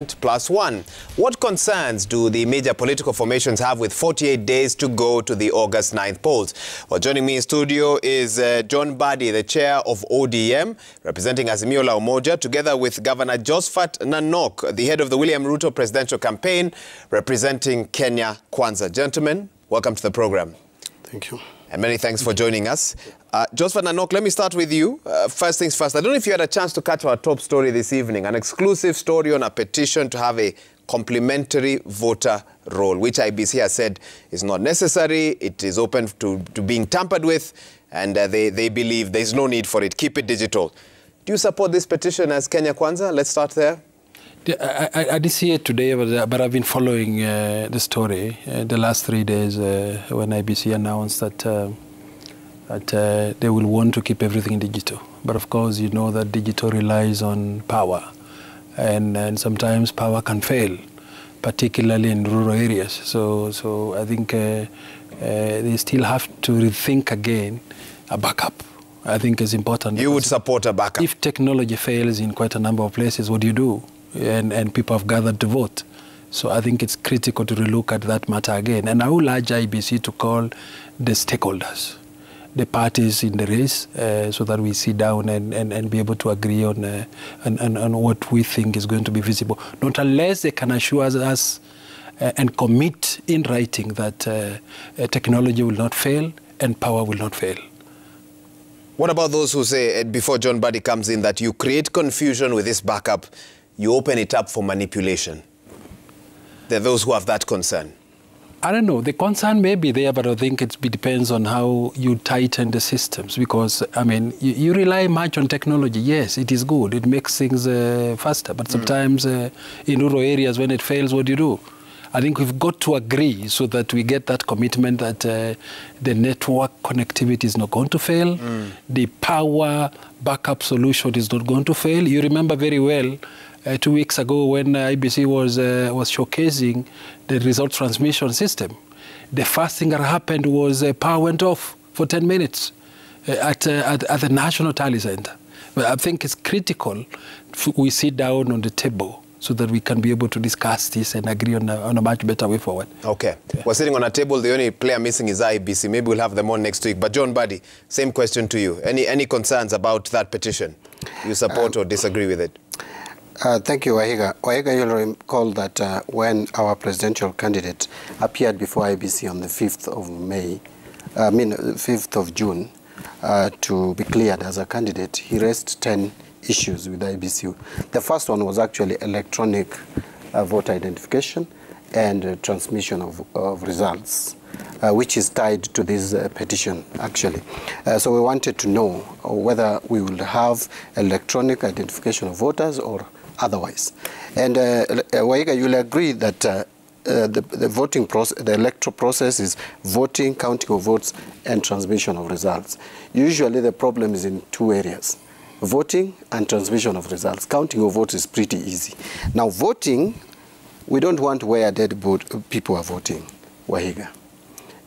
+1. What concerns do the major political formations have with 48 days to go to the August 9th polls? Well, joining me in studio is John Mbadi, the chair of ODM, representing Azimio la Umoja, together with Governor Josphat Nanok, the head of the William Ruto presidential campaign, representing Kenya Kwanza. Gentlemen, welcome to the program. Thank you. And many thanks for joining us. Josphat Nanok, let me start with you. First things first, I don't know if you had a chance to catch our top story this evening, an exclusive story on a petition to have a complementary voter roll, which IEBC has said is not necessary, it is open to being tampered with, and they believe there's no need for it. Keep it digital. Do you support this petition as Kenya Kwanza? Let's start there. I did see it today, but I've been following the story the last 3 days when IEBC announced that they will want to keep everything digital. But of course, you know that digital relies on power, and sometimes power can fail, particularly in rural areas. So I think they still have to rethink again a backup. I think is important. You would support a backup? If technology fails in quite a number of places, what do you do? And people have gathered to vote. So I think it's critical to relook at that matter again. And I will urge IEBC to call the stakeholders, the parties in the race, so that we sit down and be able to agree on what we think is going to be visible. Not unless they can assure us and commit in writing that technology will not fail and power will not fail. What about those who say, before John Mbadi comes in, that you create confusion with this backup, you open it up for manipulation? There are those who have that concern. I don't know. The concern may be there, but I think it depends on how you tighten the systems. Because, I mean, you rely much on technology. Yes, it is good. It makes things faster. But sometimes in rural areas, when it fails, what do you do? I think we've got to agree so that we get that commitment that the network connectivity is not going to fail. The power backup solution is not going to fail. You remember very well 2 weeks ago when IEBC was showcasing the result transmission system. The first thing that happened was power went off for 10 minutes at the National Tally Center. But I think it's critical we sit down on the table so that we can be able to discuss this and agree on a much better way forward. Okay. Yeah. We're sitting on a table. The only player missing is IEBC. Maybe we'll have them on next week. But John Mbadi, same question to you. Any concerns about that petition? You support or disagree with it? Thank you, Wahiga. Wahiga, you'll recall that when our presidential candidate appeared before IEBC on the 5th of May, 5th of June, to be cleared as a candidate, he raised 10 issues with IEBC. The first one was actually electronic voter identification and transmission of results, which is tied to this petition, actually. So we wanted to know whether we will have electronic identification of voters or otherwise. And Waiga, you'll agree that the voting process, the electoral process is voting, counting of votes, and transmission of results. Usually the problem is in two areas: voting and transmission of results. Counting of votes is pretty easy. Now voting, we don't want where dead people are voting, Wahiga.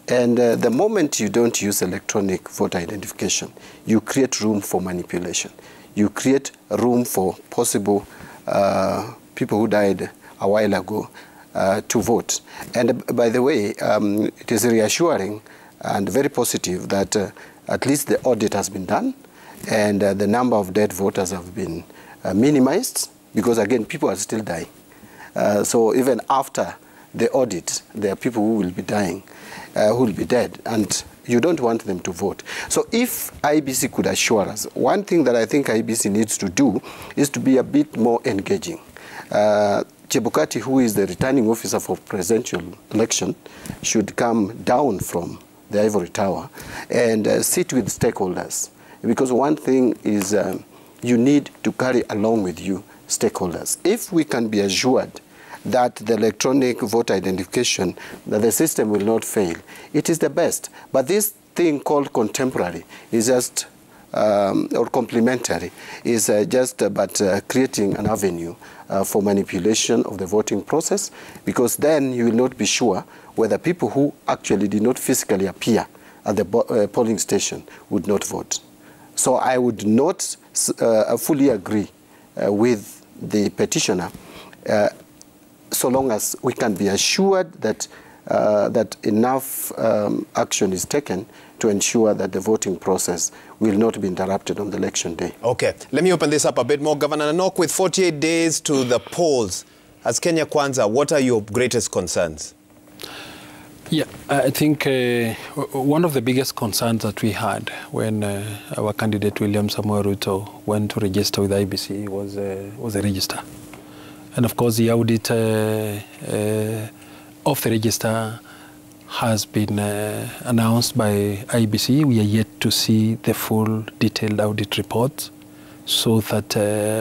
And the moment you don't use electronic voter identification, you create room for manipulation. You create room for possible people who died a while ago to vote. And by the way, it is reassuring and very positive that at least the audit has been done and the number of dead voters have been minimized, because again, people are still dying. So even after the audit, there are people who will be dying, who will be dead, and you don't want them to vote. So if IEBC could assure us, one thing that I think IEBC needs to do is to be a bit more engaging. Chebukati, who is the returning officer for presidential election, should come down from the ivory tower and sit with stakeholders. Because one thing is you need to carry along with you stakeholders. If we can be assured that the electronic voter identification, that the system will not fail, it is the best. But this thing called contemporary is just, or complementary, is but creating an avenue for manipulation of the voting process, because then you will not be sure whether people who actually did not physically appear at the polling station would not vote. So I would not fully agree with the petitioner so long as we can be assured that that enough action is taken to ensure that the voting process will not be interrupted on the election day. Okay, let me open this up a bit more. Governor Nanok, with 48 days to the polls, as Kenya Kwanza, what are your greatest concerns? Yeah, I think one of the biggest concerns that we had when our candidate William Samoei Ruto went to register with IEBC was a register. And of course, the audit of the register has been announced by IEBC. We are yet to see the full detailed audit report so that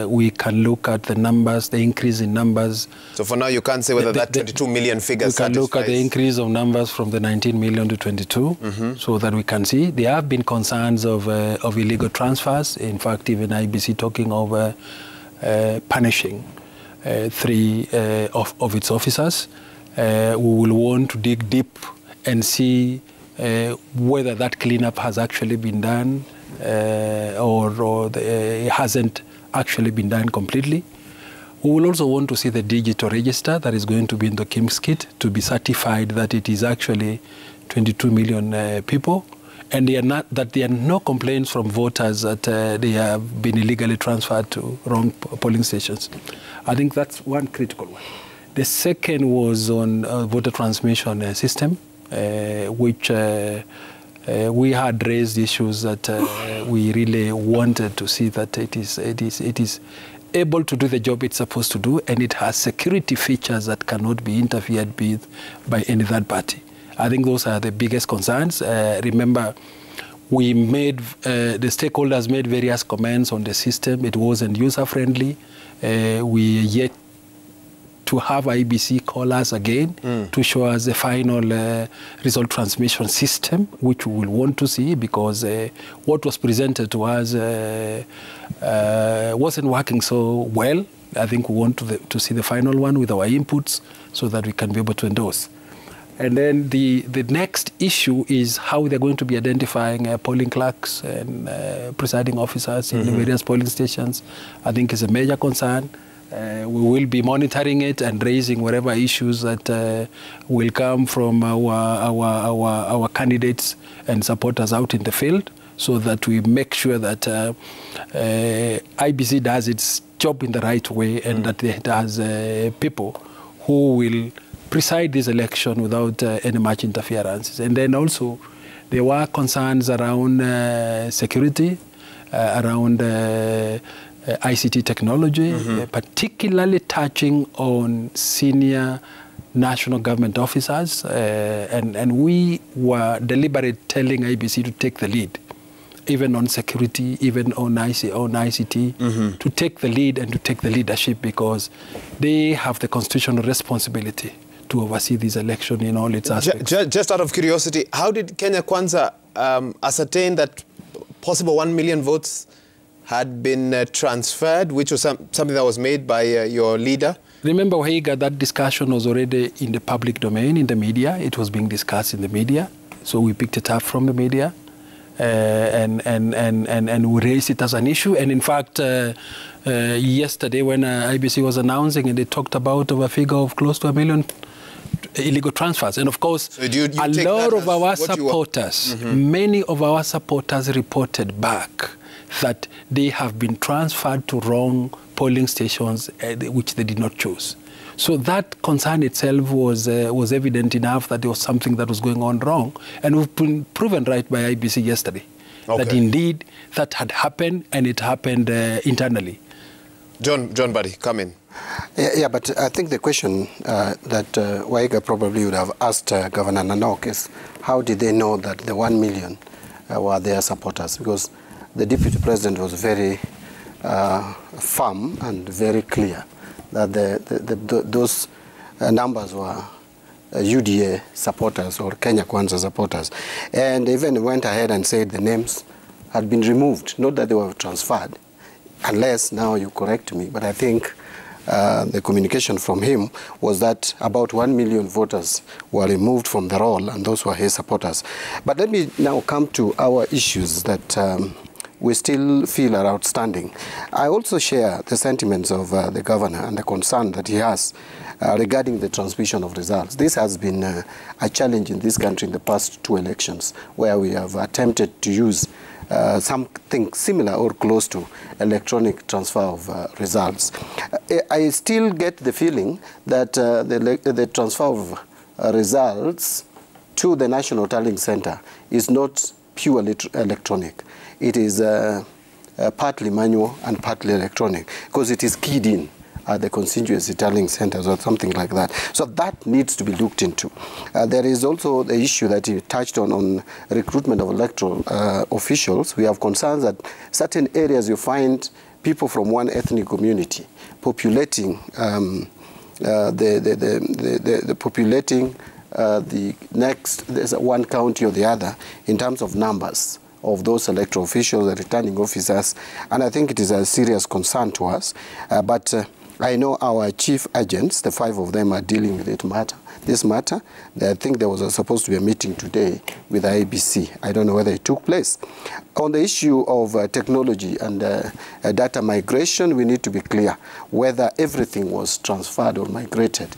we can look at the numbers, the increase in numbers. So for now, you can't say whether that 22 million figure satisfies. We can look at the increase of numbers from the 19 million to 22, so that we can see. There have been concerns of illegal transfers. In fact, even IEBC talking of punishing 3 of its officers. We will want to dig deep and see whether that cleanup has actually been done or it hasn't actually been done completely. We will also want to see the digital register that is going to be in the KIMS kit to be certified that it is actually 22 million people, and that there are no complaints from voters that they have been illegally transferred to wrong polling stations. I think that's one critical one. The second was on voter transmission system, which we had raised issues that we really wanted to see that it is able to do the job it's supposed to do, and it has security features that cannot be interfered with by any third party. I think those are the biggest concerns. Remember, we made, the stakeholders made various comments on the system. It wasn't user-friendly. We are yet to have IEBC call us again to show us the final result transmission system, which we will want to see, because what was presented to us wasn't working so well. I think we want to see the final one with our inputs so that we can be able to endorse. And then the next issue is how they're going to be identifying polling clerks and presiding officers in the various polling stations. I think is a major concern. We will be monitoring it and raising whatever issues that will come from our candidates and supporters out in the field, so that we make sure that IEBC does its job in the right way, and that it has people who will preside this election without any much interference. And then also there were concerns around security, around ICT technology, particularly touching on senior national government officers. And we were deliberate telling IEBC to take the lead, even on security, even on ICT, to take the lead and to take the leadership, because they have the constitutional responsibility to oversee this election in all its aspects. Just out of curiosity, how did Kenya Kwanza ascertain that possible 1 million votes had been transferred, which was something that was made by your leader? Remember, Wahiga, that discussion was already in the public domain, in the media. It was being discussed in the media. So we picked it up from the media and we raised it as an issue. And in fact, yesterday when IEBC was announcing it, they talked about a figure of close to 1 million illegal transfers. And of course, so a lot of our supporters, many of our supporters reported back that they have been transferred to wrong polling stations which they did not choose. So that concern itself was evident enough that there was something that was going on wrong. And we've been proven right by IEBC yesterday that indeed that had happened, and it happened internally. John Buddy, come in. Yeah, but I think the question that Waiga probably would have asked Governor Nanok is, how did they know that the 1 million were their supporters? Because the Deputy President was very firm and very clear that those numbers were UDA supporters or Kenya Kwanza supporters. And even went ahead and said the names had been removed, not that they were transferred, unless now you correct me, but I think the communication from him was that about 1 million voters were removed from the roll, and those were his supporters. But let me now come to our issues that we still feel are outstanding. I also share the sentiments of the governor and the concern that he has regarding the transmission of results. This has been a challenge in this country in the past 2 elections, where we have attempted to use something similar or close to electronic transfer of results. I still get the feeling that the transfer of results to the National Tallying Center is not purely electronic. It is partly manual and partly electronic, because it is keyed in at the constituency tallying centers or something like that. So that needs to be looked into. There is also the issue that you touched on recruitment of electoral officials. We have concerns that certain areas you find people from one ethnic community populating the next, there's one county or the other in terms of numbers of those electoral officials, the returning officers, and I think it is a serious concern to us. But I know our chief agents, the 5 of them, are dealing with this matter. I think there was supposed to be a meeting today with IEBC. I don't know whether it took place. On the issue of technology and data migration, we need to be clear whether everything was transferred or migrated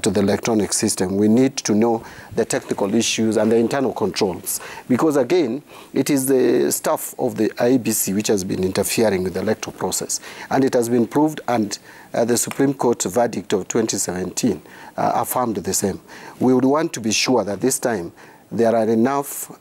to the electronic system. We need to know the technical issues and the internal controls, because again, it is the staff of the IEBC which has been interfering with the electoral process, and it has been proved, and the Supreme Court verdict of 2017 affirmed the same. We would want to be sure that this time there are enough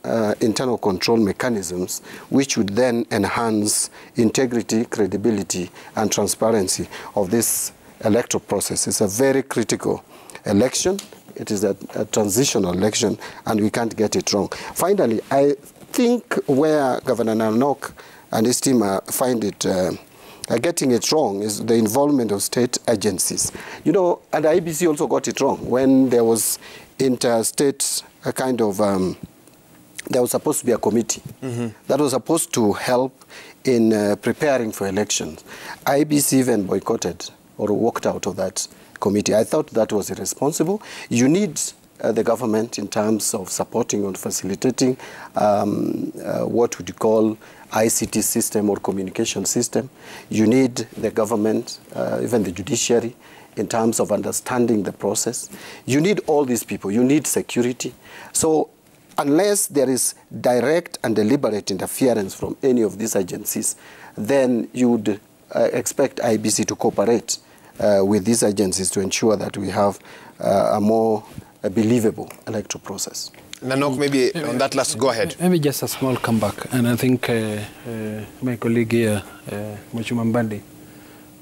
internal control mechanisms which would then enhance integrity, credibility, and transparency of this electoral process. It's a very critical election. It is a transitional election, and we can't get it wrong. Finally, I think where Governor Nanok and his team find it getting it wrong is the involvement of state agencies. You know, and IEBC also got it wrong when there was interstate kind of, there was supposed to be a committee that was supposed to help in preparing for elections. IEBC even boycotted or walked out of that committee. I thought that was irresponsible. You need the government in terms of supporting and facilitating what would you call ICT system or communication system. You need the government, even the judiciary, in terms of understanding the process. You need all these people. You need security. So unless there is direct and deliberate interference from any of these agencies, then you would expect IEBC to cooperate with these agencies to ensure that we have a more believable electoral process. Nanok, maybe on that last, go ahead. Maybe just a small comeback, and I think my colleague here, Mheshimiwa Mbandi,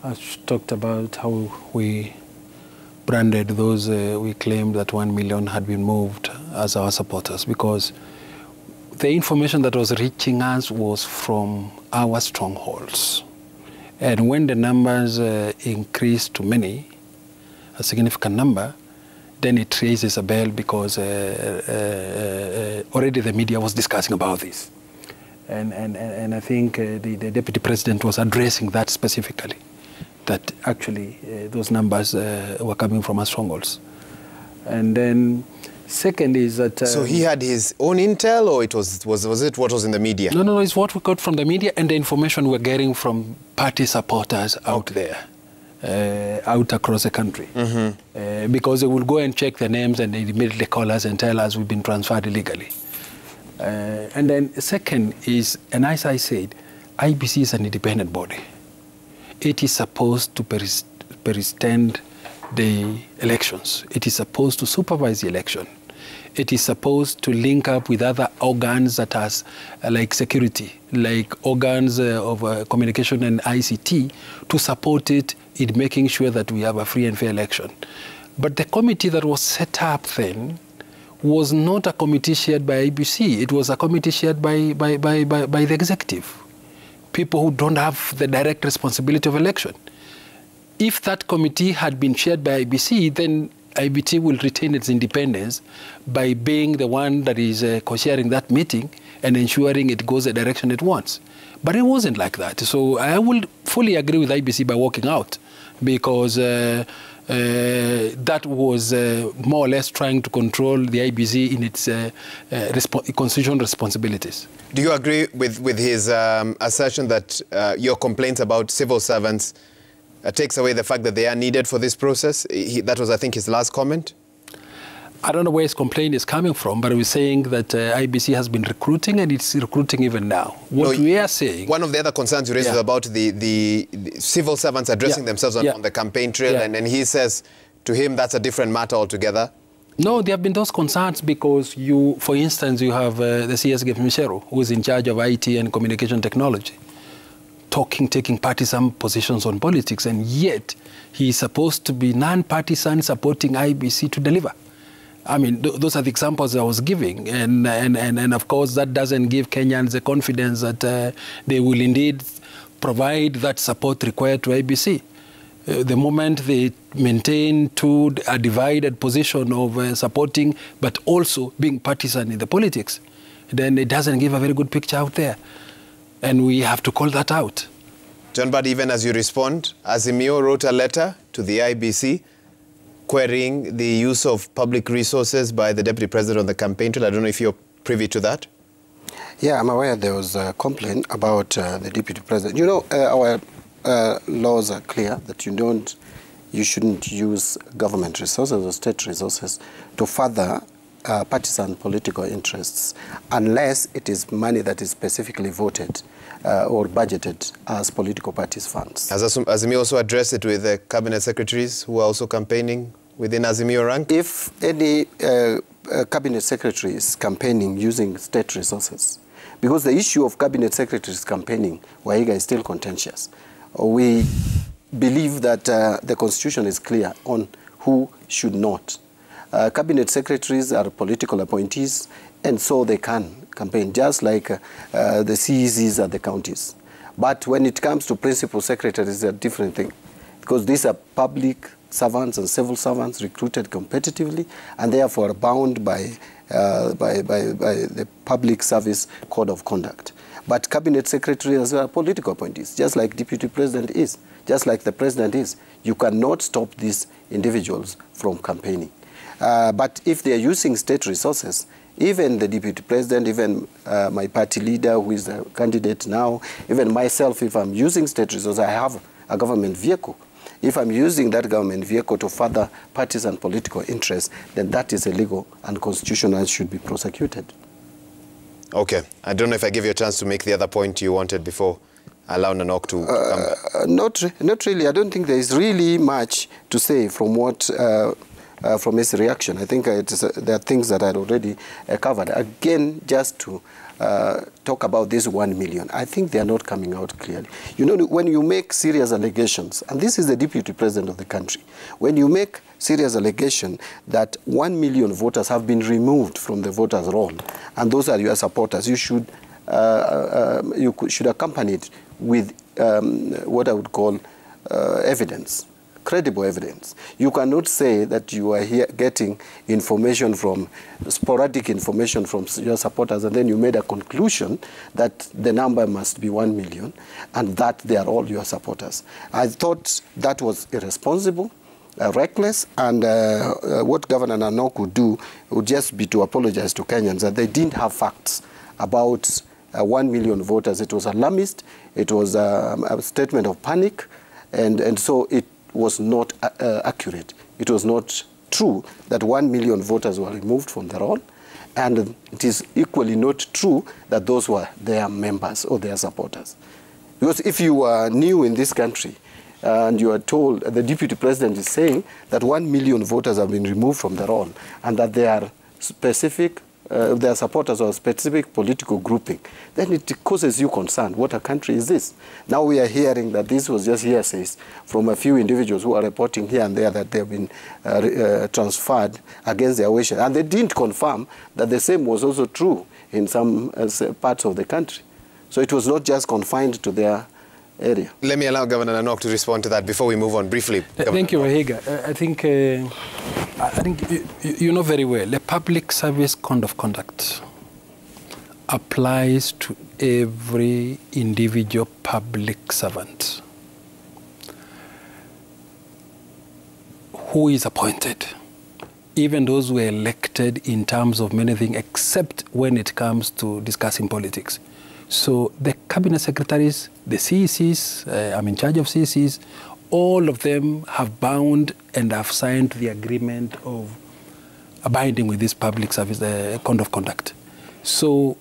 has talked about how we branded those we claimed that 1 million had been moved as our supporters, because the information that was reaching us was from our strongholds. And when the numbers increased to many, a significant number, then it raises a bell, because already the media was discussing about this. And I think the Deputy President was addressing that specifically, that actually those numbers were coming from our strongholds. And then second is that... so he had his own intel, or it was it what was in the media? No, it's what we got from the media and the information we're getting from party supporters out there. Out across the country. Because they will go and check the names and they immediately call us and tell us we've been transferred illegally. And then second is, and as I said, IEBC is an independent body. It is supposed to superintend the elections. It is supposed to supervise the election. It is supposed to link up with other organs that has, like security, like organs of communication and ICT, to support it in making sure that we have a free and fair election. But the committee that was set up then was not a committee shared by IEBC. It was a committee shared by the executive, people who don't have the direct responsibility of election. If that committee had been shared by IEBC, then IEBC will retain its independence by being the one that is co-chairing that meeting and ensuring it goes the direction it wants. But it wasn't like that. So I will fully agree with IEBC by walking out, because that was more or less trying to control the IEBC in its constitutional responsibilities. Do you agree with his assertion that your complaints about civil servants takes away the fact that they are needed for this process? That was, I think, his last comment. I don't know where his complaint is coming from, but we're saying that IEBC has been recruiting, and it's recruiting even now. What we are saying... One of the other concerns you raised is about the civil servants addressing themselves on the campaign trail, and he says to him that's a different matter altogether. No, there have been those concerns because for instance, you have the CS Mishero, who is in charge of IT and communication technology, taking partisan positions on politics, and yet he's supposed to be non-partisan, supporting IEBC to deliver. I mean, those are the examples I was giving. And of course, that doesn't give Kenyans the confidence that they will indeed provide that support required to IEBC. The moment they maintain a divided position of supporting, but also being partisan in the politics, then it doesn't give a very good picture out there. And we have to call that out. John, but even as you respond, Azimio wrote a letter to the IEBC querying the use of public resources by the Deputy President on the campaign trail. I don't know if you're privy to that. Yeah, I'm aware there was a complaint about the Deputy President. You know, our laws are clear that you shouldn't use government resources or state resources to further partisan political interests unless it is money that is specifically voted or budgeted as political parties' funds. Has Azimio also addressed it with the cabinet secretaries who are also campaigning within Azimio rank? If any cabinet secretary is campaigning using state resources, because the issue of cabinet secretaries campaigning, Waiga, is still contentious. We believe that the Constitution is clear on who should not. Cabinet secretaries are political appointees, and so they can campaign, just like the CECs at the counties. But when it comes to principal secretaries, it's a different thing, because these are public servants and civil servants recruited competitively, and therefore bound by the Public Service Code of Conduct. But cabinet secretaries are political appointees, just like Deputy President is, just like the President is. You cannot stop these individuals from campaigning. But if they are using state resources, even the Deputy President, even my party leader, who is a candidate now, even myself, if I'm using state resources, I have a government vehicle. If I'm using that government vehicle to further partisan political interests, then that is illegal and constitutional and should be prosecuted. Okay. I don't know if I give you a chance to make the other point you wanted before allowing Nanok to come back. Not really. I don't think there is really much to say from what from his reaction. I think there are things that I had already covered. Again, just to talk about this 1 million, I think they are not coming out clearly. You know, when you make serious allegations, and this is the Deputy President of the country, when you make serious allegation that 1 million voters have been removed from the voters' roll, and those are your supporters, you should accompany it with what I would call evidence. Credible evidence. You cannot say that you are here getting information from, sporadic information from your supporters, and then you made a conclusion that the number must be 1 million and that they are all your supporters. I thought that was irresponsible, reckless, and what Governor Nanok would do would just be to apologize to Kenyans that they didn't have facts about 1 million voters. It was alarmist, it was a statement of panic, and so it was not accurate. It was not true that 1 million voters were removed from the roll, and it is equally not true that those were their members or their supporters. Because if you are new in this country and you are told, the Deputy President is saying that 1 million voters have been removed from the roll and that they are specific, they are supporters of a specific political grouping, then it causes you concern. What a country is this? Now we are hearing that this was just hearsays from a few individuals who are reporting here and there that they have been transferred against their wishes. And they didn't confirm that the same was also true in some parts of the country. So it was not just confined to their area. Let me allow Governor Nanok to respond to that before we move on briefly. Thank you, Wahiga. I think you know very well, the Public Service Code of Conduct applies to every individual public servant. who is appointed, even those who are elected in terms of many things, except when it comes to discussing politics. So the cabinet secretaries, the CECs, I'm in charge of CECs, all of them have bound and have signed the agreement of abiding with this public service code of conduct. So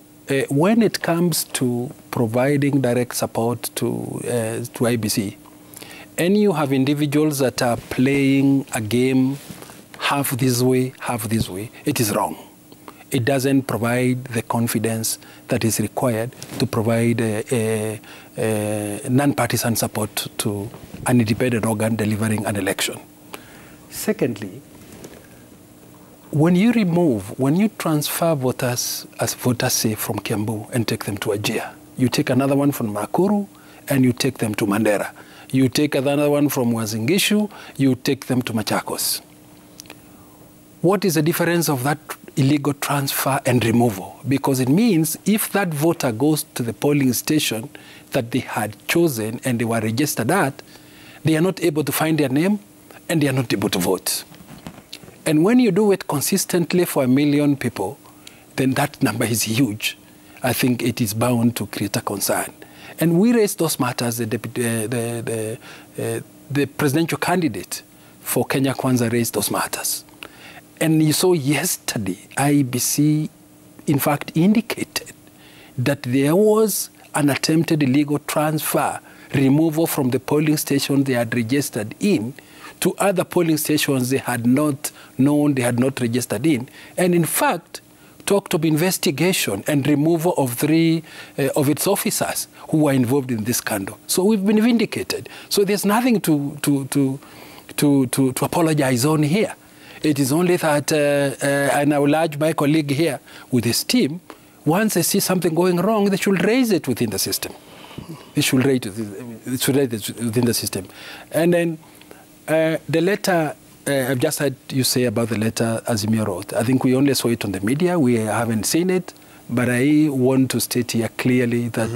when it comes to providing direct support to IEBC, and you have individuals that are playing a game half this way, it is wrong. It doesn't provide the confidence that is required to provide non-partisan support to an independent organ delivering an election. Secondly, when you transfer voters, as voters say, from Kiambu and take them to Wajir, you take another one from Nakuru and you take them to Mandera. You take another one from Uasin Gishu, you take them to Machakos. What is the difference of that illegal transfer and removal? Because it means if that voter goes to the polling station that they had chosen and they were registered at, they are not able to find their name and they are not able to vote. And when you do it consistently for 1 million people, then that number is huge. I think it is bound to create a concern. And we raised those matters. The presidential candidate for Kenya Kwanza raised those matters. And you saw yesterday, IEBC, in fact, indicated that there was an attempted illegal transfer, removal from the polling station they had registered in to other polling stations they had not known, they had not registered in. And in fact, talked of investigation and removal of 3 of its officers who were involved in this scandal. So we've been vindicated. So there's nothing to apologize on here. It is only that, and I will urge my colleague here with his team, once they see something going wrong, they should raise it within the system. They should raise it within the system. And then the letter, I've just heard you say about the letter Azimio wrote. I think we only saw it on the media. We haven't seen it. But I want to state here clearly that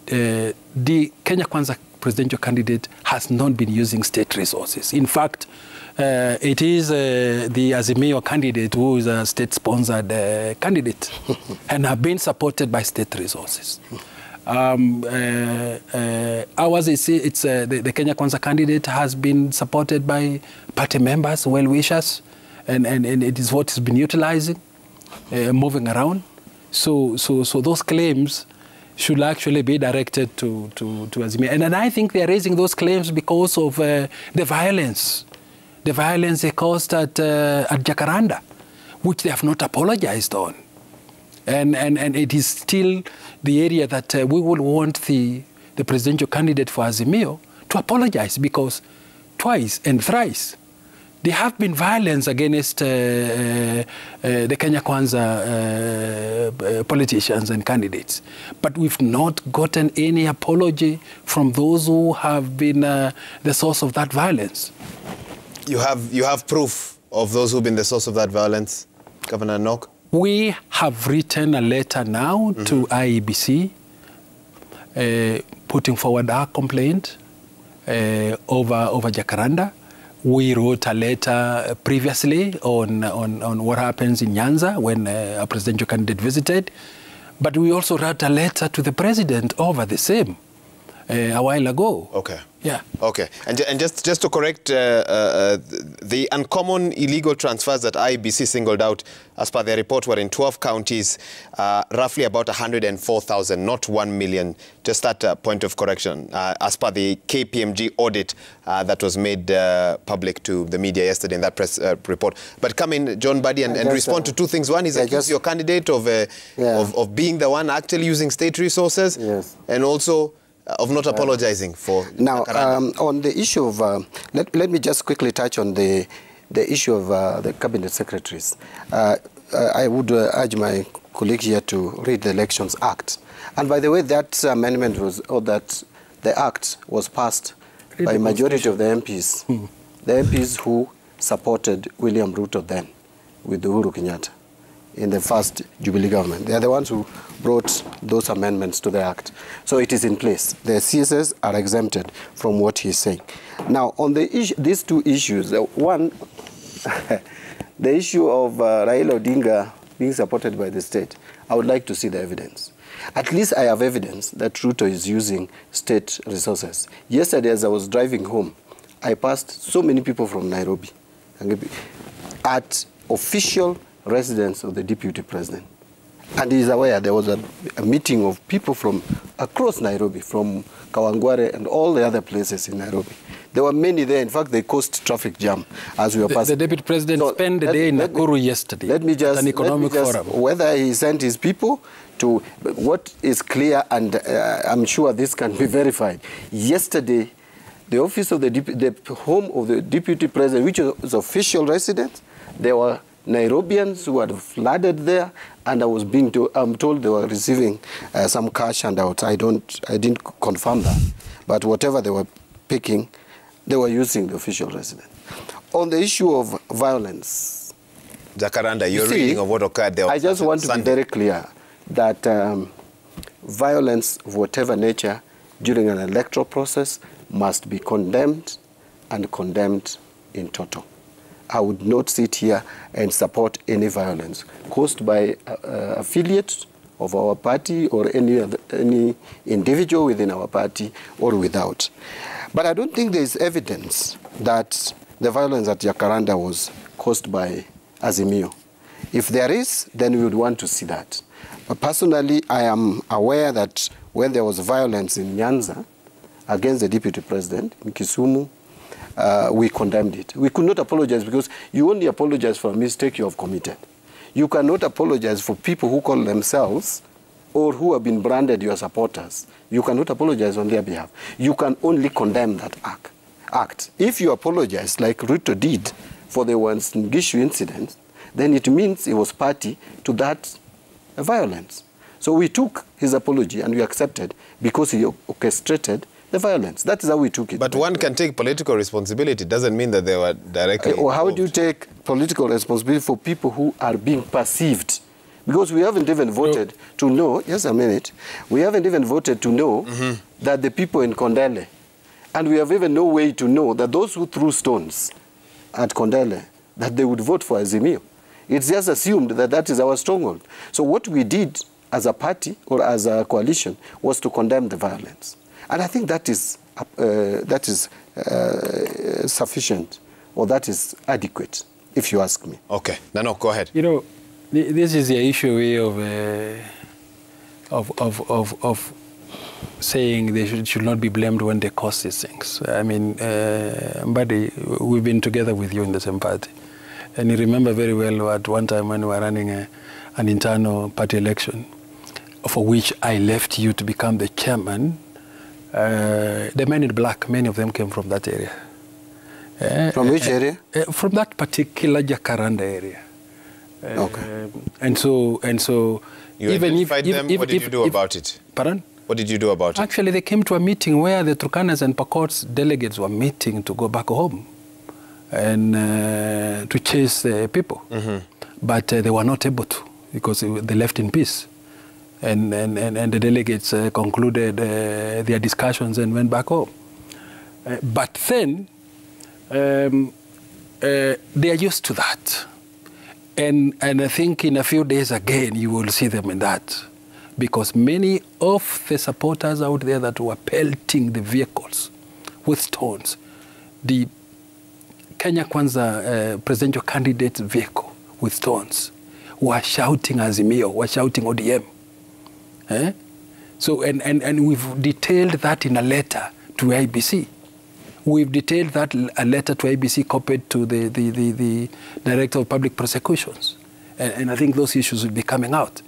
the Kenya Kwanza presidential candidate has not been using state resources. In fact, it is the Azimio candidate who is a state-sponsored candidate and have been supported by state resources. Ours is the Kenya Kwanza candidate has been supported by party members, well-wishers, and it is what has been utilizing, moving around. So those claims should actually be directed to Azimio. And I think they are raising those claims because of the violence they caused at Jacaranda, which they have not apologized on. And it is still the area that we will want the presidential candidate for Azimio to apologize, because twice and thrice there have been violence against the Kenya Kwanza politicians and candidates. But we've not gotten any apology from those who have been the source of that violence. You have proof of those who've been the source of that violence, Governor Nok? We have written a letter now to IEBC putting forward our complaint over Jacaranda. We wrote a letter previously on what happens in Nyanza when a presidential candidate visited. But we also wrote a letter to the president over the same a while ago. Okay. Yeah. Okay. And just to correct, the uncommon illegal transfers that IEBC singled out, as per their report, were in 12 counties, roughly about 104,000, not 1 million. Just that point of correction, as per the KPMG audit that was made public to the media yesterday in that press report. But come in, John Buddy, and respond to two things. One is accuse your candidate of being the one actually using state resources, and also of not apologizing for now on the issue of let me just quickly touch on the issue of the cabinet secretaries. I would urge my colleague here to read the Elections Act, and by the way, that amendment was, or that the act was passed by a majority of the MPs, the MPs who supported William Ruto then with Uhuru Kenyatta. in the first Jubilee government. They are the ones who brought those amendments to the Act. So it is in place. The CSS are exempted from what he's saying. Now, on these two issues, one, the issue of Raila Odinga being supported by the state, I would like to see the evidence. At least I have evidence that Ruto is using state resources. Yesterday, as I was driving home, I passed so many people from Nairobi at official residence of the deputy president. And he is aware there was a meeting of people from across Nairobi, from Kawangware and all the other places in Nairobi. There were many there. In fact, they caused traffic jam as we were passing. The deputy president spent the day in Nakuru yesterday at an economic forum. Whether he sent his people to, what is clear, and I'm sure this can be verified, yesterday, the office of the home of the deputy president, which was official residence, there were Nairobians who had flooded there, and I'm told they were receiving some cash handouts. I didn't confirm that, but whatever they were picking, they were using the official residence. On the issue of violence, Jacaranda, you're reading of what occurred there. I just want to be very clear that violence of whatever nature during an electoral process must be condemned, and condemned in total. I would not sit here and support any violence caused by affiliates of our party or any individual within our party or without. But I don't think there is evidence that the violence at Jacaranda was caused by Azimio. If there is, then we would want to see that. But personally, I am aware that when there was violence in Nyanza against the deputy president in Kisumu, we condemned it. We could not apologize because you only apologize for a mistake you have committed. You cannot apologize for people who call themselves or who have been branded your supporters. You cannot apologize on their behalf. You can only condemn that act. If you apologize, like Ruto did for the Ngishu incident, then it means he was party to that violence. So we took his apology and we accepted because he orchestrated the violence. That is how we took it. But one can take political responsibility. It doesn't mean that they were directly Or how do you take political responsibility for people who are being perceived? Because we haven't even voted to know, just a minute, we haven't even voted to know that the people in Kondele, and we have even no way to know that those who threw stones at Kondele, that they would vote for Azimio. It's just assumed that that is our stronghold. So what we did as a party or as a coalition was to condemn the violence. And I think that is sufficient, or that is adequate, if you ask me. Okay. No, go ahead. You know, this is the issue of saying they should not be blamed when they cause these things. I mean, Mbadi, we've been together with you in the same party. And you remember very well at one time when we were running an internal party election, for which I left you to become the chairman. The men in black, many of them came from that area. From which area? From that particular Jacaranda area. Okay. And so you even if them, what did you do about it? Pardon? What did you do about it? Actually, they came to a meeting where the Turkanas and Pokots delegates were meeting to go back home and to chase the people. But they were not able to because they left in peace. And the delegates concluded their discussions and went back home. But then they are used to that. And I think in a few days again, you will see them in that. Because many of the supporters out there that were pelting the vehicles with stones, the Kenya Kwanza presidential candidate's vehicle with stones, were shouting Azimio, were shouting ODM. So, and we've detailed that in a letter to IEBC. We've detailed that a letter to IEBC copied to the Director of Public Prosecutions. And I think those issues will be coming out.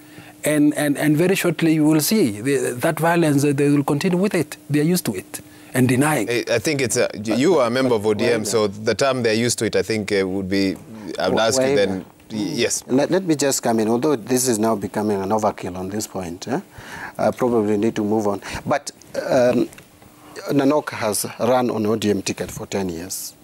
And very shortly you will see that violence, they will continue with it. They are used to it and denying. I think it's you are a member of ODM, so the term they're used to it, I think would be, I would ask you then, yes. Let me just come in, although this is now becoming an overkill on this point. I probably need to move on. But Nanok has run on ODM ticket for 10 years.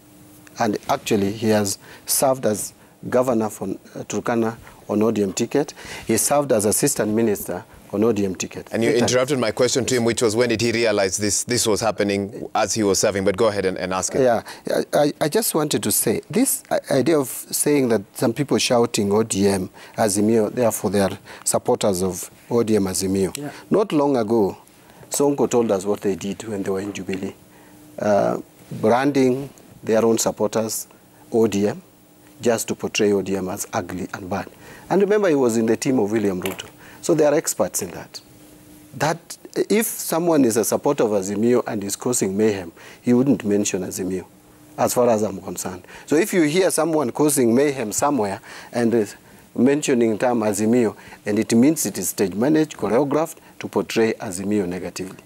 And actually, he has served as governor for Turkana on ODM ticket. He served as assistant minister on ODM ticket. And you interrupted my question to him, which was when did he realize this was happening as he was serving? But go ahead and ask it. Yeah, I just wanted to say, this idea of saying that some people shouting ODM Azimio, therefore they are supporters of ODM Azimio. Yeah. Not long ago, Sonko told us what they did when they were in Jubilee. Branding their own supporters ODM, just to portray ODM as ugly and bad. And remember, he was in the team of William Ruto. So they are experts in that. That if someone is a supporter of Azimio and is causing mayhem, he wouldn't mention Azimio, as far as I'm concerned. So if you hear someone causing mayhem somewhere and mentioning term Azimio, and it means it is stage managed, choreographed to portray Azimio negatively.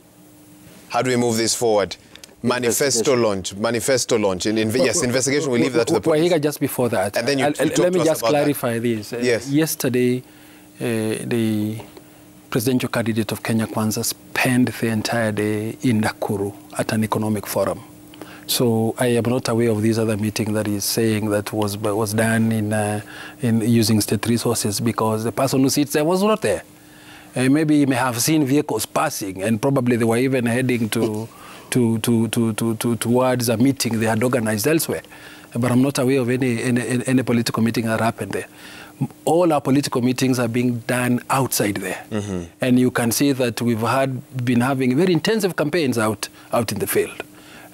How do we move this forward? Manifesto launch. Yes, investigation. We leave that to the police. Just before that, and then let me just clarify this. Yes. Yesterday, the presidential candidate of Kenya Kwanza spent the entire day in Nakuru at an economic forum. So I am not aware of this other meeting that is saying that was done in using state resources, because the person who sits there was not there. Maybe he may have seen vehicles passing, and probably they were even heading towards a meeting they had organized elsewhere. But I'm not aware of any political meeting that happened there. All our political meetings are being done outside there. Mm-hmm. And you can see that we've been having very intensive campaigns out in the field.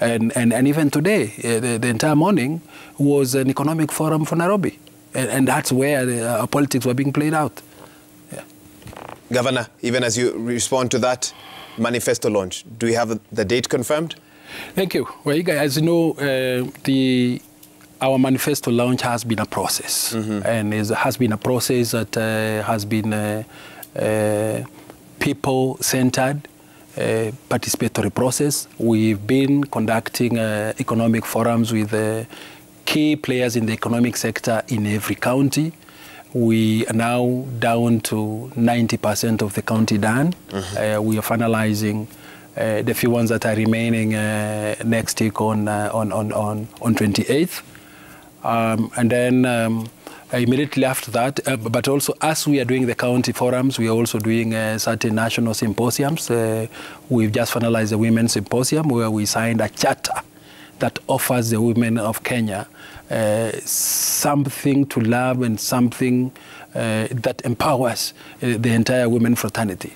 And even today, the entire morning was an economic forum for Nairobi. And that's where our politics were being played out. Yeah. Governor, even as you respond to that manifesto launch, do we have the date confirmed? Thank you. Well, as you know, our manifesto launch has been a process. Mm-hmm. And it has been a process that has been people-centered, participatory process. We've been conducting economic forums with key players in the economic sector in every county. We are now down to 90% of the county done. Mm-hmm. We are finalizing the few ones that are remaining next week on 28th. And then immediately after that, but also as we are doing the county forums, we are also doing certain national symposiums. We've just finalized the Women's Symposium, where we signed a charter that offers the women of Kenya something to love and something that empowers the entire women fraternity.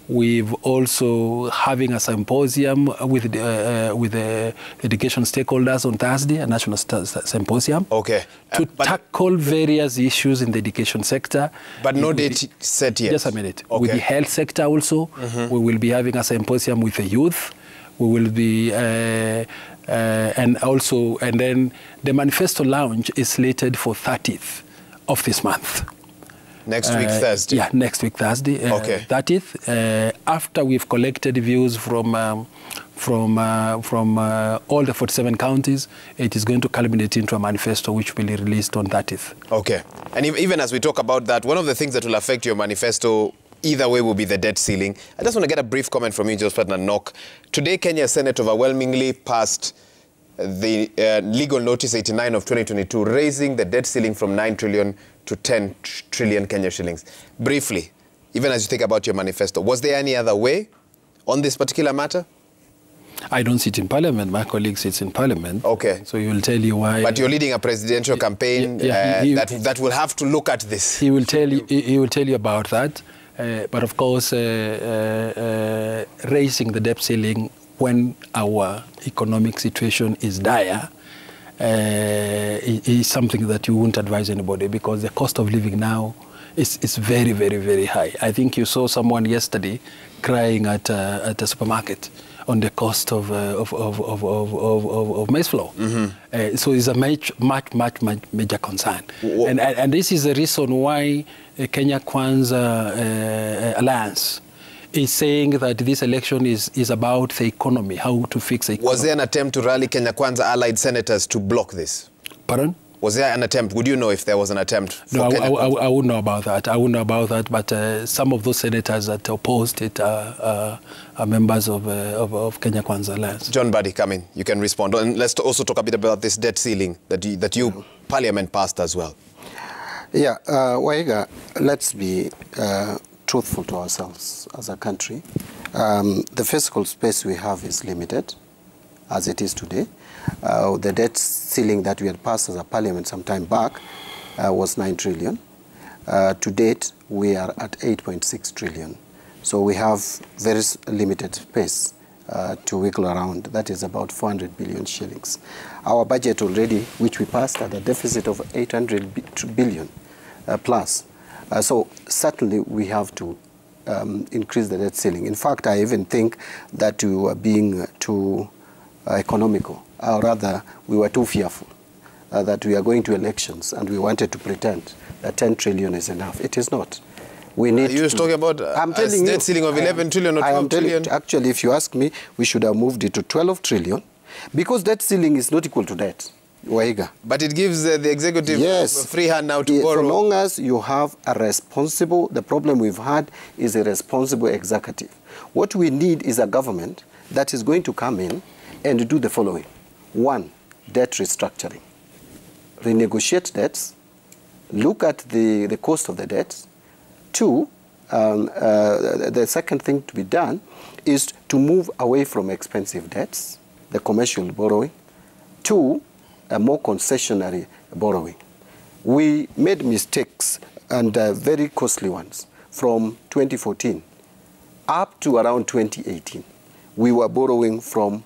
We've also having a symposium with the education stakeholders on Thursday, a national symposium. Okay. To tackle various issues in the education sector. But no date set yet. Just a minute. Okay. With the health sector also, mm-hmm. we will be having a symposium with the youth. We will be, and then the manifesto launch is slated for 30th of this month. Next week, Thursday? Yeah, next week, Thursday, okay. 30th. After we've collected views from all the 47 counties, it is going to culminate into a manifesto which will be released on 30th. Okay. And even as we talk about that, one of the things that will affect your manifesto either way will be the debt ceiling. I just want to get a brief comment from you, Josephat Nanok. Today, Kenya's Senate overwhelmingly passed the legal notice 89 of 2022, raising the debt ceiling from 9 trillion to 10 trillion Kenya shillings. Briefly, even as you think about your manifesto, was there any other way on this particular matter? I don't sit in Parliament. My colleague sits in Parliament. Okay. So he will tell you why. But you're leading a presidential campaign that will have to look at this. He will tell you. He will tell you about that. But of course, raising the debt ceiling when our economic situation is dire is something that you won't advise anybody, because the cost of living now is very, very, very high. I think you saw someone yesterday crying at a supermarket on the cost of maize flour. Mm-hmm. So it's a much major concern. And this is the reason why Kenya Kwanza Alliance is saying that this election is about the economy, how to fix the economy. Was there an attempt to rally Kenya Kwanza allied senators to block this? Pardon? Was there an attempt? Would you know if there was an attempt? No, I wouldn't know about that. I wouldn't know about that. But some of those senators that opposed it are members of Kenya Kwanza Alliance. John Buddy, come in. You can respond. And let's also talk a bit about this debt ceiling that you Parliament passed as well. Yeah, Waiga, let's be truthful to ourselves as a country. The fiscal space we have is limited, as it is today. The debt ceiling that we had passed as a parliament some time back was 9 trillion. To date, we are at 8.6 trillion. So we have very limited space to wiggle around. That is about 400 billion shillings. Our budget already, which we passed at a deficit of 800 billion plus. So certainly we have to increase the debt ceiling. In fact, I even think that we were being too economical, or rather we were too fearful that we are going to elections and we wanted to pretend that 10 trillion is enough. It is not. We need you were talking about a debt ceiling of 11 trillion or 12 trillion? Actually, if you ask me, we should have moved it to 12 trillion because debt ceiling is not equal to debt. Waiga. But it gives the executive a free hand now to borrow. So long as you have a responsible, the problem we've had is a responsible executive. What we need is a government that is going to come in and do the following. 1, debt restructuring. Renegotiate debts. Look at the cost of the debts. 2, the second thing to be done is to move away from expensive debts, the commercial borrowing. 2, a more concessionary borrowing. We made mistakes, and very costly ones, from 2014 up to around 2018. We were borrowing from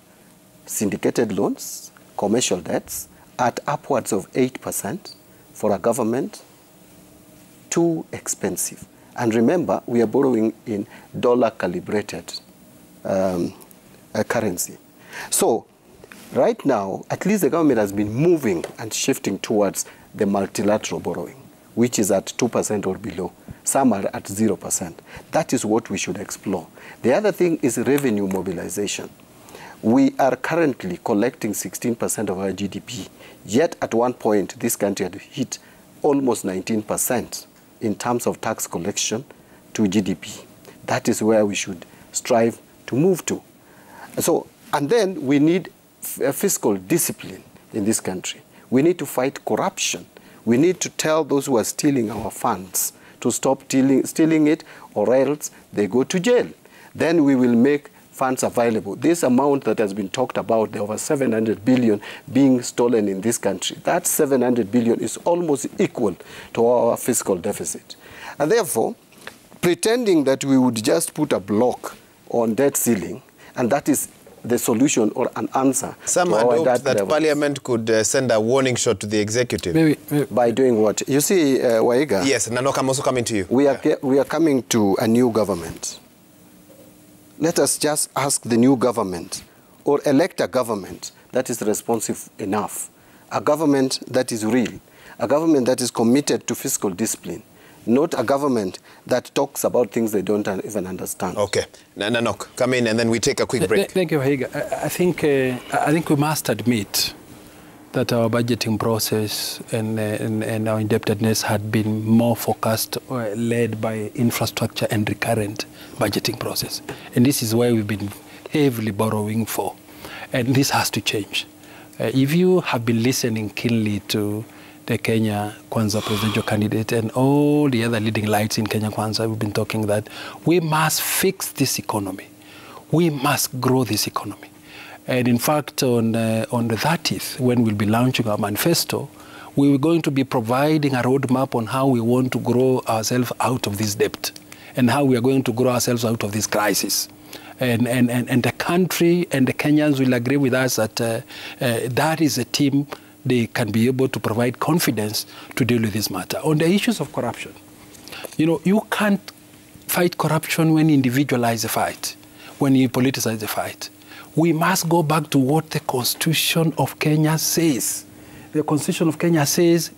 syndicated loans, commercial debts, at upwards of 8% for a government. Too expensive. And remember, we are borrowing in dollar-calibrated currency. So right now, at least the government has been moving and shifting towards the multilateral borrowing, which is at 2% or below. Some are at 0%. That is what we should explore. The other thing is revenue mobilization. We are currently collecting 16% of our GDP, yet at one point this country had hit almost 19% in terms of tax collection to GDP. That is where we should strive to move to. So, and then we need fiscal discipline in this country. We need to fight corruption. We need to tell those who are stealing our funds to stop stealing it, or else they go to jail. Then we will make funds available. This amount that has been talked about, the over 700 billion being stolen in this country, that 700 billion is almost equal to our fiscal deficit. And therefore, pretending that we would just put a block on debt ceiling, and that is the solution or an answer. Some had hoped that Parliament could send a warning shot to the executive. Maybe. By doing what? You see, Waiga. Yes, Nanok, I'm also coming to you. We are coming to a new government. Let us just ask the new government, or elect a government that is responsive enough, a government that is real, a government that is committed to fiscal discipline, not a government that talks about things they don't even understand. Okay. Nanok, come in and then we take a quick break. Thank you, Higa. I think we must admit that our budgeting process and our indebtedness had been more focused or led by infrastructure and recurrent budgeting process. And this is where we've been heavily borrowing for. And this has to change. If you have been listening keenly to the Kenya Kwanza presidential candidate and all the other leading lights in Kenya Kwanza, we've been talking that we must fix this economy. We must grow this economy. And in fact, on the 30th, when we'll be launching our manifesto, we were going to be providing a roadmap on how we want to grow ourselves out of this debt and how we are going to grow ourselves out of this crisis. And the country and the Kenyans will agree with us that that is a team they can be able to provide confidence to deal with this matter. On the issues of corruption, you can't fight corruption when you individualize the fight, when you politicize the fight. We must go back to what the Constitution of Kenya says. The Constitution of Kenya says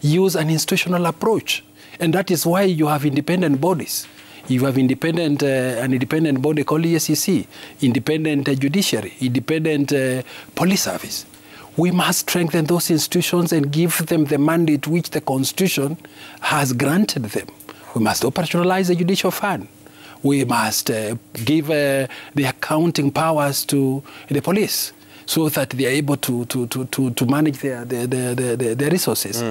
use an institutional approach. And that is why you have independent bodies. You have an independent body called EACC, independent judiciary, independent police service. We must strengthen those institutions and give them the mandate which the Constitution has granted them. We must operationalize the judicial fund. We must give the accounting powers to the police. so that they are able to manage their resources.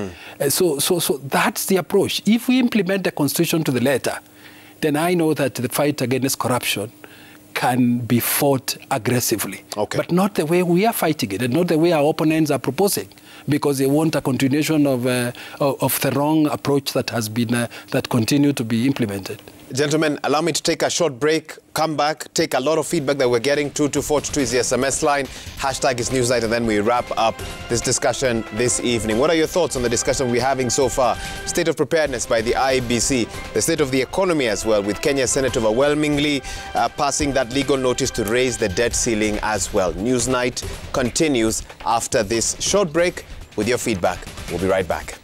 So that's the approach. If we implement the constitution to the letter, then I know that the fight against corruption can be fought aggressively. Okay. But not the way we are fighting it, and not the way our opponents are proposing, because they want a continuation of the wrong approach that has been, that continue to be implemented. Gentlemen, allow me to take a short break, come back, take a lot of feedback that we're getting. 22422 is the SMS line. Hashtag is NewsNight, and then we wrap up this discussion this evening. What are your thoughts on the discussion we're having so far? State of preparedness by the IEBC, the state of the economy as well, with Kenya's Senate overwhelmingly passing that legal notice to raise the debt ceiling as well. NewsNight continues after this short break with your feedback. We'll be right back.